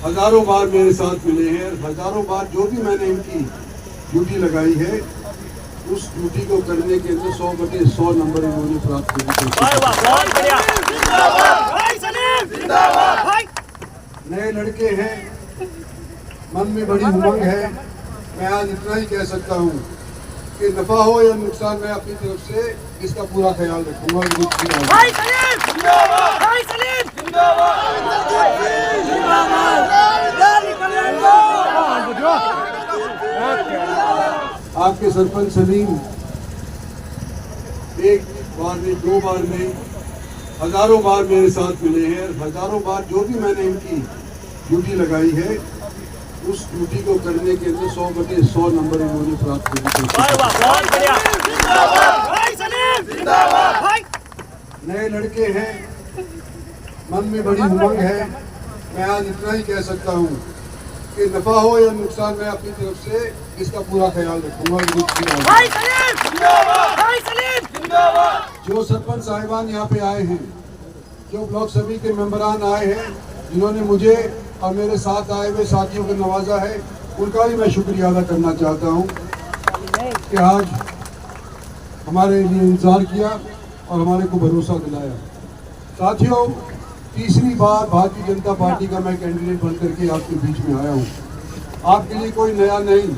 हजारों बार मेरे साथ मिले हैं, हजारों बार जो भी मैंने इनकी ड्यूटी लगाई है उस ड्यूटी को करने के अंदर 100/100 नंबर इन्होंने प्राप्त किए। नए लड़के हैं, मन में बड़ी उमंग है। मैं आज इतना ही कह सकता हूँ कि नफा हो या नुकसान, मैं अपनी तरफ से इसका पूरा ख्याल रखूंगा। आपके सरपंच सलीम एक बार नहीं, दो बार नहीं, हजारों बार मेरे साथ मिले हैं, हजारों बार जो भी मैंने इनकी ड्यूटी लगाई है उस ड्यूटी को करने के अंदर 100/100 नंबर इन्होंने प्राप्त किए। नए लड़के हैं, मन में बड़ी उमंग है। मैं आज इतना ही कह सकता हूँ कि नफा हो या नुकसान, मैं अपनी तरफ से इसका पूरा ख्याल रखूंगा। जो सरपंच साहिबान यहाँ पे आए हैं, जो ब्लॉक सभी के मेंबरान आए हैं, जिन्होंने मुझे और मेरे साथ आए हुए साथियों को नवाजा है, उनका भी मैं शुक्रिया अदा करना चाहता हूँ कि आज हमारे लिए इंतजार किया और हमारे को भरोसा दिलाया। साथियों, तीसरी बार भारतीय जनता पार्टी का मैं कैंडिडेट बनकर के आपके बीच में आया हूँ। आपके लिए कोई नया नहीं,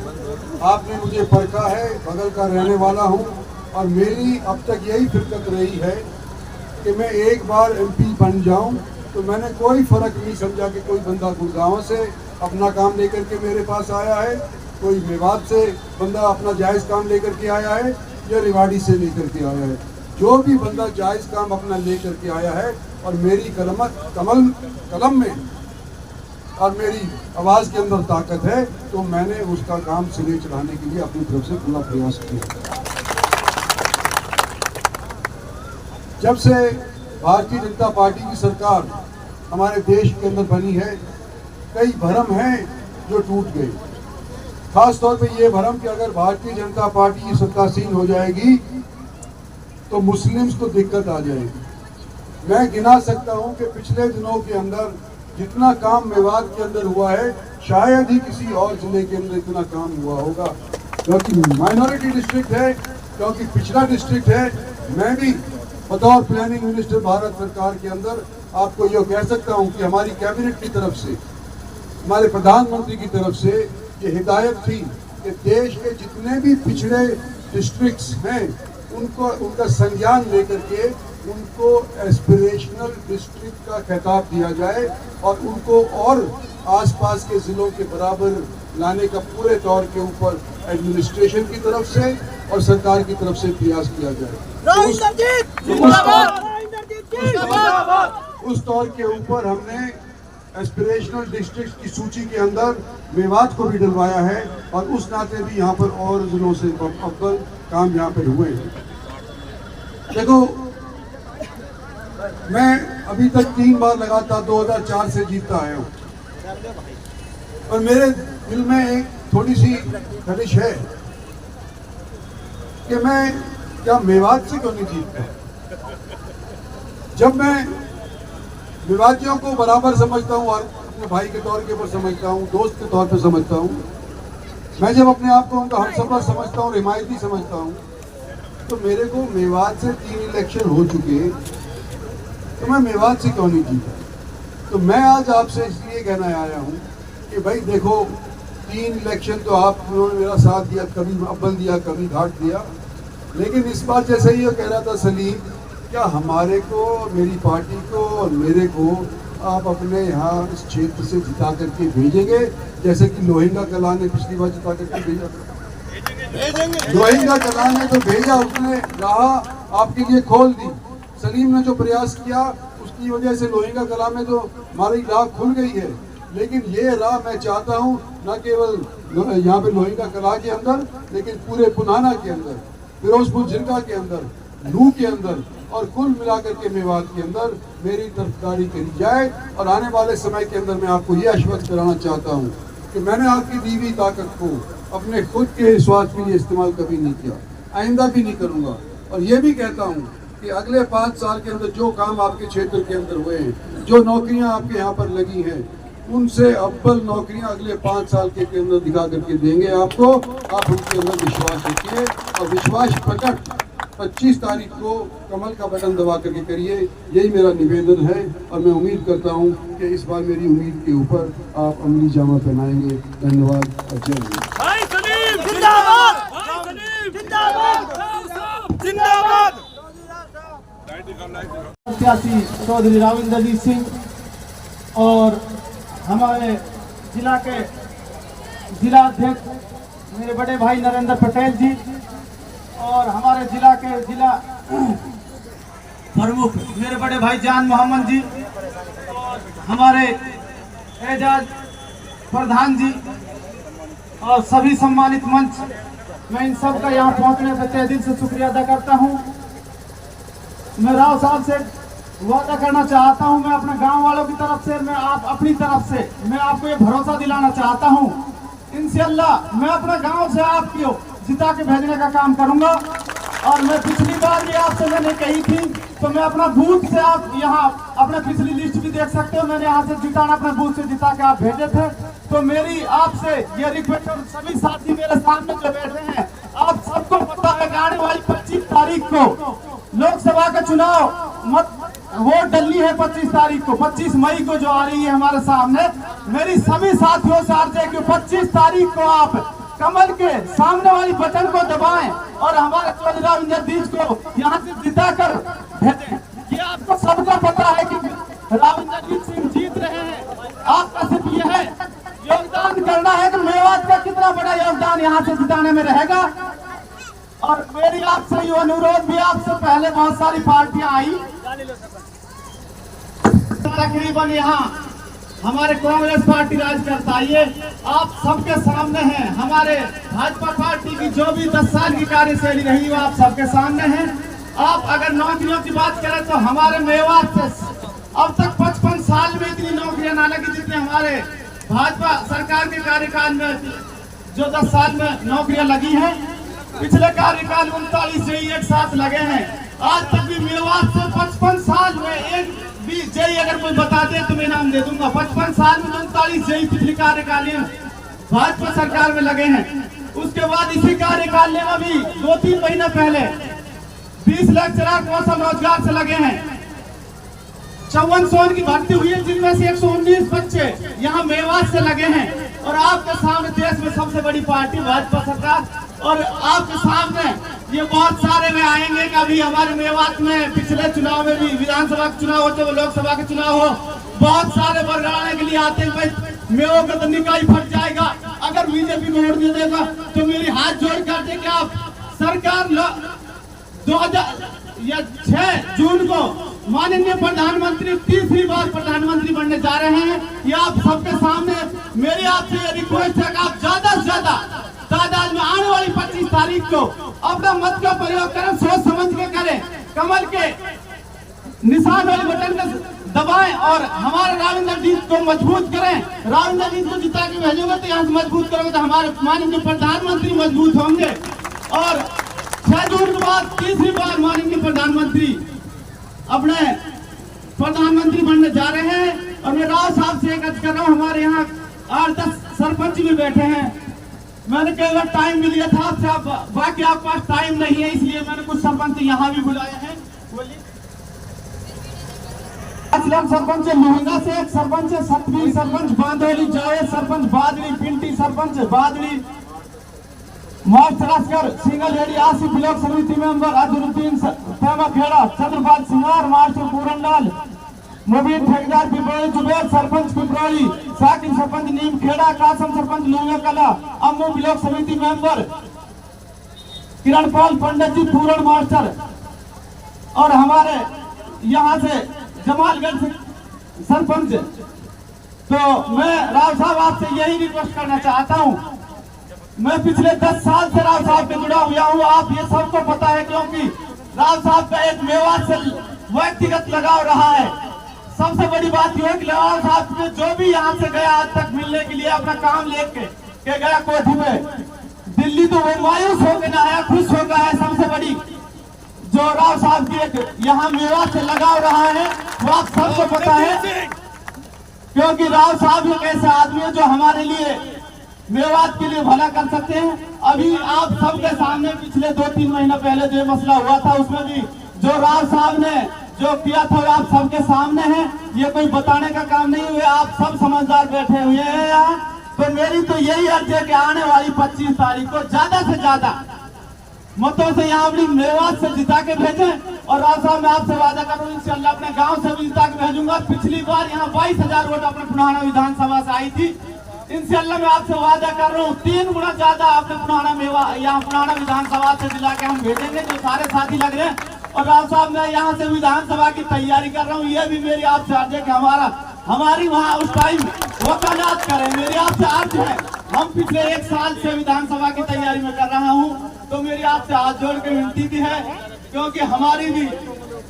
आपने मुझे परखा है, बगल का रहने वाला हूँ और मेरी अब तक यही फिरकत रही है कि मैं एक बार MP बन जाऊँ तो मैंने कोई फर्क नहीं समझा कि कोई बंदा गुड़गांव से अपना काम लेकर के मेरे पास आया है, कोई मेवात से बंदा अपना जायज़ काम लेकर के आया है या रेवाड़ी से लेकर के आया है। जो भी बंदा जायज़ काम अपना लेकर के आया है और मेरी कलम में और मेरी आवाज़ के अंदर ताकत है, तो मैंने उसका काम सिरे चढ़ाने के लिए अपनी तरफ से पूरा प्रयास किया। जब से भारतीय जनता पार्टी की सरकार हमारे देश के अंदर बनी है, कई भरम हैं जो टूट गए। खास तौर पे ये भरम कि अगर भारतीय जनता पार्टी सत्तासीन हो जाएगी तो मुस्लिम्स को दिक्कत आ जाएगी। मैं गिना सकता हूं कि पिछले दिनों के अंदर जितना काम मेवात के अंदर हुआ है, शायद ही किसी और जिले के अंदर इतना काम हुआ होगा, क्योंकि माइनॉरिटी डिस्ट्रिक्ट है, क्योंकि पिछड़ा डिस्ट्रिक्ट है। मैं भी बतौर प्लानिंग मिनिस्टर भारत सरकार के अंदर आपको यह कह सकता हूं कि हमारी कैबिनेट की तरफ से, हमारे प्रधानमंत्री की तरफ से ये हिदायत थी कि देश के जितने भी पिछड़े डिस्ट्रिक्ट्स हैं उनका संज्ञान लेकर के उनको एस्पिरेशनल डिस्ट्रिक्ट का खिताब दिया जाए और उनको और आसपास के ज़िलों के बराबर लाने का पूरे तौर के ऊपर एडमिनिस्ट्रेशन की तरफ से और सरकार की तरफ से प्रयास किया जाए। उस तौर के ऊपर हमने एस्पिरेशनल डिस्ट्रिक्ट की सूची के अंदर मेवात को भी डलवाया है और उस नाते भी यहाँ पर और जिलों से अव्वल काम यहाँ पर हुए हैं। देखो, मैं अभी तक 3 बार लगातार 2004 से जीतता आया हूँ और मेरे दिल में एक थोड़ी सी खलिश है कि मैं क्या मेवात से क्यों नहीं जीतता। जब मैं मेवातियों को बराबर समझता हूँ और अपने भाई के तौर के ऊपर समझता हूँ, दोस्त के तौर पे समझता हूँ, मैं जब अपने आप को उनका हमसफर समझता हूँ, हिमायती समझता हूँ, तो मेरे को मेवात से 3 इलेक्शन हो चुके, तो मैं मेवात से क्यों नहीं जीता। तो मैं आज आपसे इसलिए कहना आया हूँ कि भाई देखो, 3 इलेक्शन तो आप उन्होंने मेरा साथ दिया, कभी अव्वल दिया, कभी घाट दिया, लेकिन इस बार जैसे ही कह रहा था सलीम, क्या हमारे को, मेरी पार्टी को और मेरे को आप अपने यहाँ इस क्षेत्र से जिता करके भेजेंगे, जैसे कि लोहिंगा कलां ने पिछली बार जिता करके भेजा था। लोहिंगा कलां ने तो भेजा, उसने राह आपके लिए खोल दी। सलीम ने जो प्रयास किया उसकी वजह से लोहिंगा कलां में तो हमारी राह खुल गई है, लेकिन ये राह मैं चाहता हूँ न केवल यहाँ पे लोहिंगा कलां के अंदर, लेकिन पूरे पुनाना के अंदर, फिरोजपुर जिरका के अंदर, नूह के अंदर और कुल मिलाकर के मेवात के अंदर मेरी तरफदारी करी जाए। और आने वाले समय के अंदर मैं आपको ये आश्वस्त कराना चाहता हूँ कि मैंने आपकी दी हुई ताकत को अपने खुद के स्वार्थ के लिए इस्तेमाल कभी नहीं किया, आइंदा भी नहीं करूँगा। और ये भी कहता हूँ कि अगले 5 साल के अंदर जो काम आपके क्षेत्र के अंदर हुए हैं, जो नौकरियाँ आपके यहाँ पर लगी हैं, उनसे अव्वल नौकरियां अगले 5 साल के अंदर दिखा करके देंगे आपको। आप उनके अंदर विश्वास रखिए और विश्वास प्रकट 25 तारीख को कमल का बटन दबा करके करिए, यही मेरा निवेदन है। और मैं उम्मीद करता हूं कि इस बार मेरी उम्मीद के ऊपर आप अमली जामा पहनाएंगे। धन्यवाद और जय हिंद। प्रत्याशी चौधरी राविंद्रजीत सिंह और हमारे जिला के जिला अध्यक्ष मेरे बड़े भाई नरेंद्र पटेल जी और हमारे जिला के जिला प्रमुख मेरे बड़े भाई जान मोहम्मद जी और हमारे एजाज प्रधान जी और सभी सम्मानित मंच, मैं इन सब का यहाँ पहुँचने का तहे दिल से शुक्रिया अदा करता हूँ। मैं राव साहब से वादा करना चाहता हूं, मैं अपने गांव वालों की तरफ से, मैं आप अपनी तरफ से मैं आपको ये भरोसा दिलाना चाहता हूं, इंशाअल्लाह मैं अपने गांव से आपको जिता के भेजने का काम करूंगा। और मैं पिछली बार भी आपसे मैंने कही थी, तो मैं अपना बूथ से, आप यहाँ अपने पिछली लिस्ट भी देख सकते हो, मैंने यहाँ से जिताना अपने बूथ से जिता के आप भेजे थे। तो मेरी आपसे ये रिक्वेस्ट, और सभी साथी मेरे सामने जो बैठे हैं, आप सबको पता है आने वाली 25 तारीख को लोकसभा का चुनाव वोट डलनी है 25 तारीख को, 25 मई को जो आ रही है हमारे सामने। मेरी सभी साथियों से अर्ज है कि 25 तारीख को आप कमल के सामने वाली बटन को दबाएं और हमारे चौधरी राविंद्रजीत को यहाँ से जिता कर भेजें। ये आपको सबको पता है कि राविंद्रजीत सिंह जीत रहे हैं, आपका सिर्फ ये है योगदान करना है कि मेवात का कितना बड़ा योगदान यहाँ से जिताने में रहेगा। और मेरी आपसे ये अनुरोध भी, आपसे पहले बहुत सारी पार्टियां आई, तकरीबन यहाँ हमारे कांग्रेस पार्टी राज करता है, ये आप सबके सामने है। हमारे भाजपा पार्टी की जो भी 10 साल की कार्यशैली रही वो आप सबके सामने है। आप अगर नौकरियों की बात करें तो हमारे मेवात से अब तक 55 साल में इतनी नौकरियां ना लगी जितने हमारे भाजपा सरकार के कार्यकाल में जो 10 साल में नौकरियां लगी हैं। पिछले कार्यकाल 39 जेई एक साथ लगे हैं। आज तक भी मेवात से 55 साल में एक भी जेई अगर कोई बता दे तो मैं नाम दे दूंगा। 55 साल में 39 जेई पिछले कार्यकाल में भाजपा सरकार में लगे हैं। उसके बाद इसी कार्यकाल में भी 2-3 महीना पहले 20 लाख चिराग मौसम रोजगार से लगे हैं। 54 की भर्ती हुई है, जिनमें से 119 बच्चे यहाँ मेवात से लगे हैं। और आपके सामने देश में सबसे बड़ी पार्टी भाजपा सरकार, और आपके सामने ये बहुत सारे में आएंगे कि अभी हमारे मेवात में पिछले चुनाव में भी विधानसभा के चुनाव होते, वो लोकसभा के चुनाव हो, बहुत सारे बरगड़ाने के लिए आते हैं। भाई मेवों का तो निकाय फट जाएगा अगर बीजेपी को वोट दे देगा। तो मेरी हाथ जोड़ कर दे कि आप सरकार 2006 जून को माननीय प्रधानमंत्री तीसरी बार प्रधानमंत्री बनने जा रहे हैं। ये आप सबके सामने मेरी आपसे ये रिक्वेस्ट है कि आप ज्यादा से ज्यादा तादाद में आने वाली 25 तारीख को अपना मत का प्रयोग करें, सोच समझ के करें, कमल के निशान वाले बटन को दबाएं और हमारे राविंद्रजीत को मजबूत करें। राविंद्रजीत को जिता के भेजोगे तो यहाँ से मजबूत करोगे तो हमारे माननीय प्रधानमंत्री मजबूत होंगे। और 6 जून के बाद तीसरी बार माननीय प्रधानमंत्री अपने प्रधानमंत्री बनने जा रहे हैं। और मैं राव साहब से एक अर्ज कर रहा हूँ, हमारे यहाँ 8-10 सरपंच भी बैठे हैं। मैंने कई बार टाइम भी लिया था आपसे, आप बाकी आपके पास टाइम नहीं है, इसलिए मैंने कुछ सरपंच यहाँ भी बुलाए हैं। बोलिए। सरपंच लोहंगा से, एक सरपंच सतवीर, सरपंच बांदोली जावेद, सरपंच बादली पिंटी, सरपंच बादली मार्चकर सिंगल रेडी, आसिफ ब्लॉक समिति मेंबर अजरुद्दीन पेमा खेड़ा, चंद्रपाल सिंगार, मार्शल पूरनलाल, मुबीन ठेकेदार पिपरोली, जुबैर सरपंच पिपरोली, साकिब सरपंच नीम खेड़ा, कासम सरपंच लोंगा कला, अम्मू ब्लॉक समिति मेंबर किरणपाल पंडित जी पूरण मास्टर। और हमारे यहाँ से जमालगढ़ से सरपंच। तो मैं राव साहब आपसे यही रिक्वेस्ट करना चाहता हूँ, मैं पिछले 10 साल से राव साहब से जुड़ा हुआ हूँ, आप ये सबको पता है, क्योंकि राव साहब का एक मेवात से व्यक्तिगत लगाव रहा है। सबसे बड़ी बात यह है कि राव साहब ने जो भी यहाँ से गया आज तक मिलने के लिए अपना काम लेके के गया कोठी में, दिल्ली तो वो मायूस होकर ना आया, खुश होकर आया। सबसे बड़ी जो राव साहब की एक यहाँ मेवात से लगाव रहा है वो आप सबको पता है। क्योंकि राव साहब एक ऐसे आदमी है जो हमारे लिए मेवात के लिए भला कर सकते हैं। अभी आप सबके सामने पिछले 2-3 महीना पहले जो मसला हुआ था उसमें भी जो राव साहब ने जो किया था आप सबके सामने है, ये कोई बताने का काम नहीं हुआ, आप सब समझदार बैठे हुए हैं यहाँ। तो मेरी तो यही अर्ज है कि आने वाली 25 तारीख को ज्यादा से ज्यादा मतों से यहाँ अपनी मेवात से जिता के भेजें। और राव साहब मैं आपसे वादा कर रहा हूँ इंशाल्लाह अपने गांव से भी जिता के भेजूंगा। पिछली बार यहाँ 22,000 वोट अपने पुराना विधानसभा से आई थी। इंशाल्लाह मैं आपसे वादा कर रहा हूँ 3 गुना ज्यादा आपने पुराना मेवा यहाँ पुराना विधानसभा से जिला के हम भेजेंगे, जो सारे साथी लग रहे हैं। और राव साहब मैं यहाँ से विधानसभा की तैयारी कर रहा हूँ, ये भी मेरी आपसे अर्ज है कि हमारी वहाँ उस टाइम वकालत करें। मेरी आपसे अर्ज है, हम पिछले 1 साल से विधानसभा की तैयारी में कर रहा हूँ, तो मेरी आपसे हाथ जोड़ के विनती भी है क्योंकि हमारी भी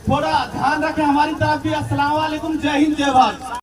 थोड़ा ध्यान रखें, हमारी तरफ भी। अस्सलाम वालेकुम, जय हिंद, जय भारत।